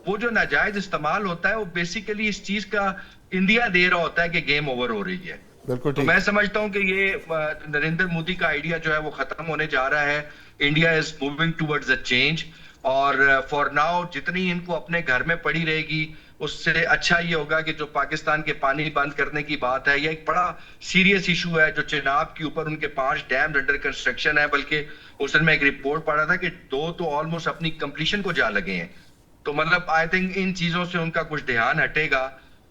وہ جو ناجائز استعمال ہوتا ہے وہ بیسیکلی اس چیز کا اندیا دے رہا ہوتا ہے کہ گیم اوور ہو رہی ہے. بالکل تو میں سمجھتا ہوں کہ یہ نریندر مودی کا آئیڈیا جو ہے وہ ختم ہونے جا رہا ہے. India is moving towards a change, اور فار ناؤ جتنی ان کو اپنے گھر میں پڑی رہے گی اس سے اچھا یہ ہوگا کہ جو پاکستان کے پانی بند کرنے کی بات ہے, یہ ایک بڑا سیریس ایشو ہے جو چناب کے اوپر ان کے 5 ڈیم انڈر کنسٹرکشن ہے, بلکہ اس دن میں ایک رپورٹ پڑھا تھا کہ 2 تو آلموسٹ اپنی کمپلیشن کو جا لگے ہیں. تو مطلب آئی تھنک ان چیزوں سے ان کا کچھ دھیان ہٹے گا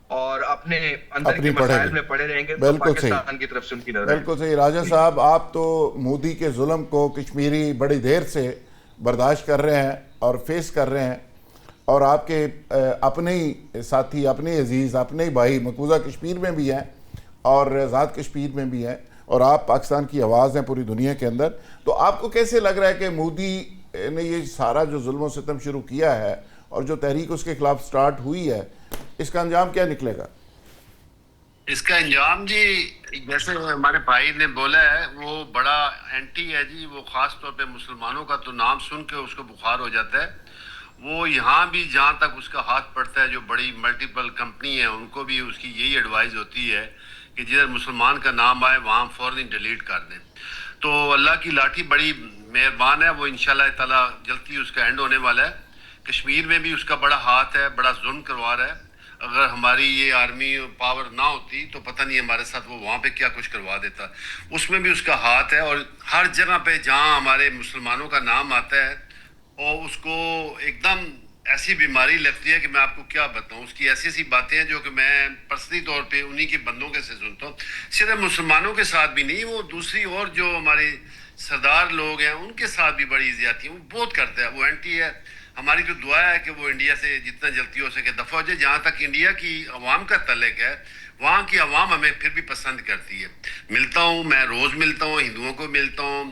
اور اپنے اندر کے مسائل میں پڑے رہیں گے. تو پاکستان کی طرف سے ان کی نظر. بالکل صحیح. راجہ صاحب, آپ تو مودی کے ظلم کو کشمیری بڑی دیر سے برداشت کر رہے ہیں اور فیس کر رہے ہیں, اور آپ کے اپنے ہی ساتھی, اپنے عزیز, اپنے ہی بھائی مقبوضہ کشمیر میں بھی ہیں اور آزاد کشمیر میں بھی ہیں, اور آپ پاکستان کی آواز ہیں پوری دنیا کے اندر. تو آپ کو کیسے لگ رہا ہے کہ مودی نے یہ سارا جو ظلم و ستم شروع کیا ہے اور جو تحریک اس کے خلاف سٹارٹ ہوئی ہے, اس کا انجام کیا نکلے گا؟ اس کا انجام جی جیسے ہمارے بھائی نے بولا ہے وہ بڑا اینٹی ہے جی. وہ خاص طور پہ مسلمانوں کا تو نام سن کے اس کو بخار ہو جاتا ہے. وہ یہاں بھی جہاں تک اس کا ہاتھ پڑتا ہے, جو بڑی ملٹیپل کمپنی ہیں ان کو بھی اس کی یہی ایڈوائز ہوتی ہے کہ جدھر مسلمان کا نام آئے وہاں فوراً ڈیلیٹ کر دیں. تو اللہ کی لاٹھی بڑی مہربان ہے, وہ انشاءاللہ تعالیٰ جلدی اس کا اینڈ ہونے والا ہے. کشمیر میں بھی اس کا بڑا ہاتھ ہے, بڑا ظلم کروا رہا ہے. اگر ہماری یہ آرمی پاور نہ ہوتی تو پتہ نہیں ہمارے ساتھ وہ وہاں پہ کیا کچھ کروا دیتا. اس میں بھی اس کا ہاتھ ہے, اور ہر جگہ پہ جہاں ہمارے مسلمانوں کا نام آتا ہے اور اس کو ایک دم ایسی بیماری لگتی ہے کہ میں آپ کو کیا بتاؤں. اس کی ایسی ایسی باتیں ہیں جو کہ میں پرسنلی طور پہ انہی کے بندوں کے سے سنتا ہوں. صرف مسلمانوں کے ساتھ بھی نہیں, وہ دوسری اور جو ہمارے سردار لوگ ہیں ان کے ساتھ بھی بڑی زیادتی ہے. وہ بہت کرتا ہے, وہ اینٹی ہے. ہماری تو دعا ہے کہ وہ انڈیا سے جتنا جلدی ہو سکے دفع ہو جائے. جہاں تک انڈیا کی عوام کا تعلق ہے, وہاں کی عوام ہمیں پھر بھی پسند کرتی ہے. ملتا ہوں میں, روز ملتا ہوں, ہندوؤں کو ملتا ہوں,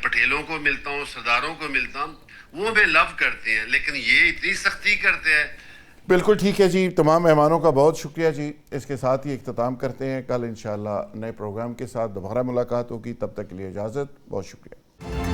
پٹیلوں کو ملتا ہوں, سرداروں کو ملتا ہوں, وہ ہمیں لو کرتے ہیں. لیکن یہ اتنی سختی کرتے ہیں. بالکل ٹھیک ہے جی. تمام مہمانوں کا بہت شکریہ جی. اس کے ساتھ ہی اختتام کرتے ہیں. کل انشاءاللہ نئے پروگرام کے ساتھ دوبارہ ملاقات ہوگی. تب تک کے لیے اجازت. بہت شکریہ.